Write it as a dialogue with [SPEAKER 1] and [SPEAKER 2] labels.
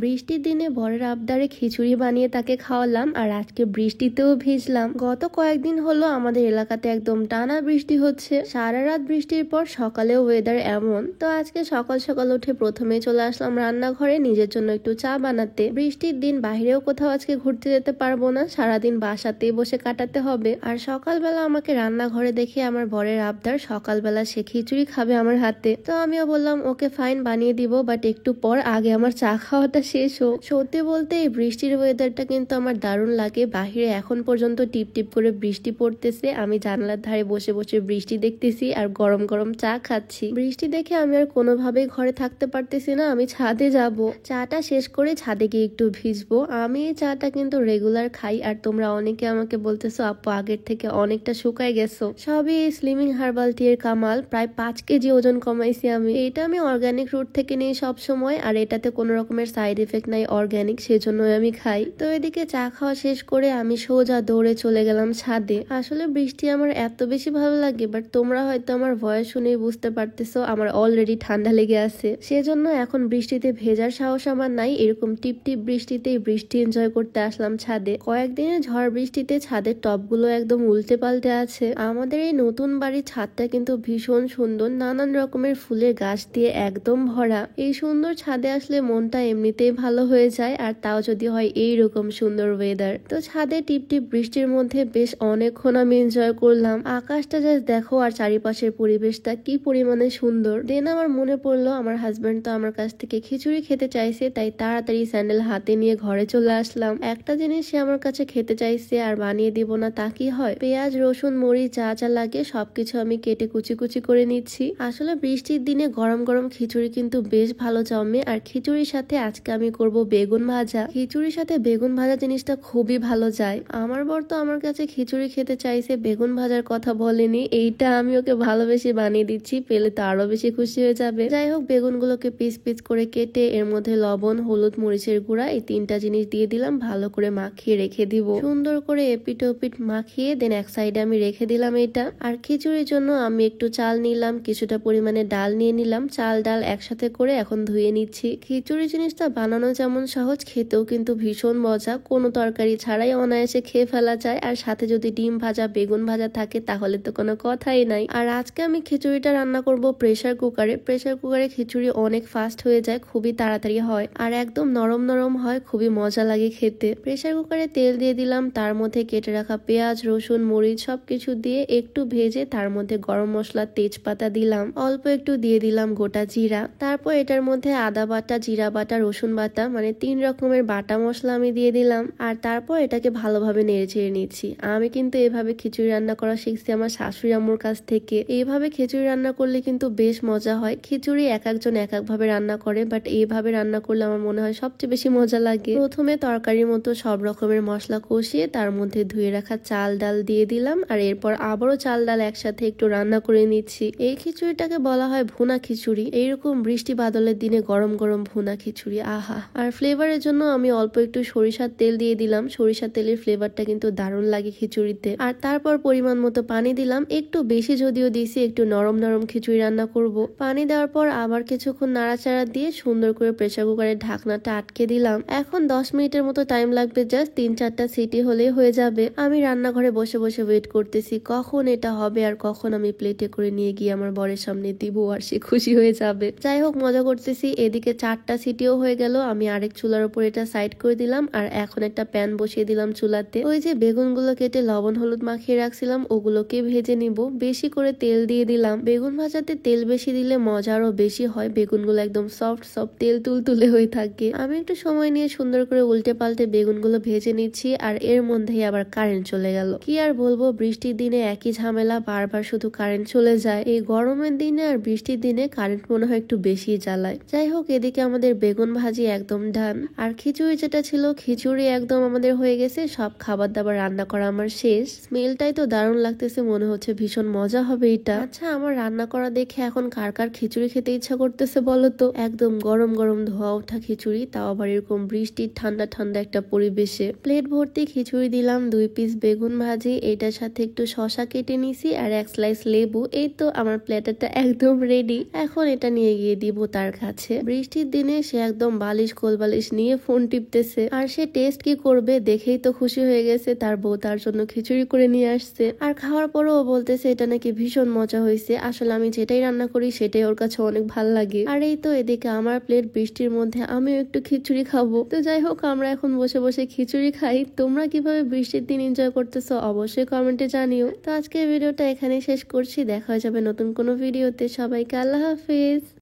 [SPEAKER 1] বৃষ্টির দিনে বরের আবদারে খিচুড়ি বানিয়ে তাকে খাওয়ালাম, আর আজকে বৃষ্টিতেও ভিজলাম। গত কয়েকদিন হলো আমাদের এলাকাতে একদম টানা বৃষ্টি হচ্ছে, সারা রাত বৃষ্টির পর সকালেও ওয়েদার এমন। তো আজকে সকাল সকাল উঠে প্রথমে চলে আসলাম রান্নাঘরে নিজের জন্য একটু চা বানাতে। বৃষ্টির দিন বাহিরেও কোথাও আজকে ঘুরতে যেতে পারবো না, সারাদিন বাসাতেই বসে কাটাতে হবে। আর সকালবেলা আমাকে রান্নাঘরে দেখে আমার বরের আবদার সকালবেলা সে খিচুড়ি খাবে আমার হাতে। তো আমিও বললাম ওকে ফাইন, বানিয়ে দিব, বাট একটু পর, আগে আমার চা খাওয়াটা শেষ হোক। সত্যি বলতে এই বৃষ্টির ওয়েদারটা কিন্তু আমার দারুণ লাগে। বাহিরে এখন পর্যন্ত টিপ টিপ করে বৃষ্টি পড়তেছে, আমি জানলার ধারে বসে বসে বৃষ্টি দেখতেছি আর গরম গরম চা খাচ্ছি। বৃষ্টি দেখে আমি আর কোনোভাবেই ঘরে থাকতে পারতেছি না, আমি ছাদে যাব। চাটা শেষ করে ছাদে গিয়ে একটু ভিজবো। আমি এই চাটা কিন্তু রেগুলার খাই, আর তোমরা অনেকে আমাকে বলতেছো আপু আগের থেকে অনেকটা শুকায় গেছো। সবই এই স্লিমিং হার্বাল টি এর কামাল। প্রায় 5 কেজি ওজন কমাইছি আমি। এটা আমি অর্গানিক রুট থেকে নিই সব সময়, আর এটাতে কোনো রকমের সাইড এফেক্ট নাই, অর্গানিক, সেজন্য আমি খাই। তো এদিকে চা খাওয়া শেষ করে আমি সোজা দৌড়ে চলে গেলাম ছাদে। আসলে বৃষ্টি আমার এত বেশি ভালো লাগে, বাট তোমরা হয়তো আমার ভয়েস শুনেই বুঝতে পারতেছো আমার অলরেডি ঠান্ডা লেগে আছে। সেজন্য এখন বৃষ্টিতে ভেজার সাহস আমার নাই। এরকম টিপ টিপ বৃষ্টিতেই বৃষ্টি এনজয় করতে আসলাম ছাদে। কয়েকদিনের ঝড় বৃষ্টিতে ছাদের টপগুলো একদম উল্টে পাল্টে আছে। আমাদের এই নতুন বাড়ির ছাদটা কিন্তু ভীষণ সুন্দর, নানান রকমের ফুলের গাছ দিয়ে একদম ভরা। এই সুন্দর ছাদে আসলে মনটা এমনিতেই ভালো হয়ে যায়, আর তাও যদি হয় এইরকম সুন্দর ওয়েদার। তো ছাদে টিপ টিপ বৃষ্টির মধ্যে বেশ অনেকক্ষণ আমি এনজয় করলাম। আকাশটা জাস্ট দেখো, আর চারিপাশের পরিবেশটা কি পরিমাণে সুন্দর। দেন আমার মনে পড়লো আমার হাজবেন্ড তো আমার কাছ থেকে খিচুড়ি খেতে চাইছে, তাই তাড়াতাড়ি স্যান্ডেল হাতে নিয়ে ঘরে চলে আসলাম। একটা জিনিস সে আমার কাছে খেতে চাইছে আর বানিয়ে দিব না তা কি হয়? পেঁয়াজ রসুন মরিচ যা যা লাগে সবকিছু আমি কেটে কুচি কুচি করে নিচ্ছি। আসলে বৃষ্টির দিনে গরম গরম খিচুড়ি কিন্তু বেশ ভালো জমে। আর খিচুড়ির সাথে আজকে আমি করব বেগুন ভাজা। খিচুড়ির সাথে বেগুন ভাজা জিনিসটা খুবই ভালো যায়। আমার বর তো আমার কাছে খিচুড়ি খেতে চাইছে, বেগুন ভাজার কথা বলেনি। এইটা আমি ওকে ভালোবেসে বানিয়ে দিচ্ছি, পেলে তো আরো বেশি খুশি হয়ে যাবে। যাই হোক, বেগুনগুলোকে পিস পিস করে কেটে এর মধ্যে লবণ হলুদ মরিচের গুঁড়া এই 3টা জিনিস দিয়ে দিলাম, ভালো করে মাখিয়ে রেখে দিব। সুন্দর করে এপিট ওপিট মাখিয়ে দেন এক সাইডে আমি রেখে দিলাম এটা। আর খিচুড়ির জন্য আমি একটু চাল নিলাম, কিছুটা পরিমাণে ডাল নিয়ে নিলাম। চাল ডাল একসাথে করে এখন ধুয়ে নিচ্ছি। খিচুড়ি জিনিসটা বানানো যেমন সহজ, খেতেও কিন্তু ভীষণ মজা। কোনো তরকারি ছাড়াই অনায়াসে খেয়ে ফেলা যায়, আর সাথে যদি ডিম ভাজা বেগুন ভাজা থাকে তাহলে তো কোনো কথাই নাই। আর আজকে আমি খিচুড়িটা রান্না করব প্রেসার কুকারে। প্রেসার কুকারে খিচুড়ি অনেক ফাস্ট হয়ে যায়, খুবই তাড়াতাড়ি হয়, আর একদম নরম নরম হয়, খুবই মজা লাগে খেতে। প্রেসার কুকারে তেল দিয়ে দিলাম, তার মধ্যে কেটে রাখা পেঁয়াজ রসুন মরিচ সবকিছু দিয়ে একটু ভেজে তার মধ্যে গরম মশলা তেজপাতা দিলাম, অল্প একটু দিয়ে দিলাম গোটা জিরা। তারপর এটার মধ্যে আদা বাটা জিরা বাটা রসুন বাটা, মানে 3 রকমের বাটা মশলা আমি দিয়ে দিলাম। আর তারপর এটাকে ভালোভাবে নেড়ে ছেড়ে নিচ্ছি। আমি কিন্তু এভাবে খিচুড়ি রান্না করা শিখছি আমার শাশুড়ি আম্মুর কাছ থেকে। এইভাবে খিচুড়ি রান্না করলে কিন্তু বেশ মজা হয়। খিচুড়ি এক একজন এক এক ভাবে রান্না করে, বাট এইভাবে রান্না করলে আমার মনে হয় সবচেয়ে বেশি মজা লাগে। প্রথমে তরকারির মতো সব রকমের মশলা কষিয়ে তার মধ্যে ধুয়ে রাখা চাল ডাল দিয়ে দিলাম, আর এরপর আবারও চাল ডাল একসাথে একটু রান্না করে নিচ্ছি। এই খিচুড়িটাকে বলা হয় ভুনা খিচুড়ি। এইরকম বৃষ্টি বাদলের দিনে গরম গরম ভুনা খিচুড়ি, আহা। আর ফ্লেভারের জন্য আমি অল্প একটু সরিষার তেল দিয়ে দিলাম। সরিষার তেলের ফ্লেভারটা কিন্তু দারুণ লাগে খিচুড়িতে। আর তারপর পরিমাণ মতো পানি দিলাম, একটু বেশি যদিও দিয়েছি, একটু নরম নরম খিচুড়ি রান্না করব। পানি দেওয়ার পর আবার কিছুক্ষণ নাড়াচাড়া দিয়ে সুন্দর করে প্রেসার কুকারের ঢাকনাটা আটকে দিলাম। এখন 10 মিনিটের মতো টাইম লাগবে, জাস্ট 3-4টা সিটি হলেই হয়ে যাবে। আমি রান্নাঘরে বসে বসে ওয়েট করতেছি কখন এটা হবে আর কখন আমি প্লেটে করে নিয়ে গিয়ে আমার বরের সামনে দিব আর সে খুশি হয়ে যাবে। যাই হোক, মজা করতেছি। এদিকে 4টা সিটিও হয়ে গেল। আমি আরেক চুলার উপর এটা সাইড করে দিলাম, আর এখন একটা প্যান বসিয়ে দিলাম চুলাতে। ওই যে বেগুনগুলো কেটে লবণ হলুদ মাখিয়ে রাখছিলাম ওগুলোকে ভেজে নিব। বেশি করে তেল দিয়ে দিলাম। বেগুন ভাজাতে তেল বেশি দিলে মজা আরো বেশি হয়, বেগুনগুলো একদম সফট সফট তেল তুলতুলে হয়ে থাকে। আমি একটু সময় নিয়ে সুন্দর করে উল্টে পাল্টে বেগুনগুলো ভেজে নিচ্ছি, আর এর মধ্যেই আবার কারেন্ট চলে গেল। কি আর বলবো, বৃষ্টির দিনে একই ঝামেলা, বারবার শুধু কারেন্ট চলে যায়। এই গরমের দিনে আর বৃষ্টির দিনে কারেন্ট মনে হয় একটু বেশি জ্বালায়। যাই হোক, এদিকে আমাদের বেগুন ভাজি একদম ডান, আর খিচুড়ি যেটা ছিল খিচুড়ি একদম আমাদের হয়ে গেছে। সব খাবার দাবার রান্না করা আমার শেষ। স্মেলটাই তো দারুণ লাগতেছে, মনে হচ্ছে ভীষণ মজা হবে এটা। আচ্ছা, আমার রান্না করা দেখে এখন কার কার খিচুড়ি খেতে ইচ্ছা করতেছে বলো তো? একদম গরম গরম ধোয়া ওঠা খিচুড়ি, তাও আবার এরকম বৃষ্টির ঠান্ডা ঠান্ডা একটা পরিবেশে। প্লেট ভর্তি খিচুড়ি দিলাম, 2 পিস বেগুন ভাজি, এটার সাথে একটু শশা কেটে নিছি, আর 1 স্লাইস লেবু। এই তো আমার প্ল্যাটারটা একদম রেডি। এখন এটা নিয়ে গিয়ে দিব তার কাছে। বৃষ্টির দিনে সে একদম বালিশ কোল বালিশ নিয়ে ফোন টিপতেছে। আর সে টেস্ট কি করবে দেখেই তো খুশি হয়ে গেছে, তার বউ তার জন্য খিচুড়ি করে নিয়ে আসছে। আর খাওয়ার পরও ও বলতেছে এটা নাকি ভীষণ মজা হয়েছে। আসলে আমি যেটাই রান্না করি সেটাই ওর কাছে অনেক ভাল লাগে। আর এই তো এদিকে আমার প্লেট বৃষ্টির মধ্যে আমিও একটু খিচুড়ি খাবো। তো যাই হোক, আমরা এখন বসে বসে খিচুড়ি খাই। তোমরা কিভাবে বৃষ্টির দিন এনজয় করতেছো অবশ্যই কমেন্টে জানিও। তো আজকের ভিডিওটা এখানেই শেষ করছি, দেখা হয়ে যাবে নতুন কোনো ভিডিওতে। সবাইকে আল্লাহ হাফেজ।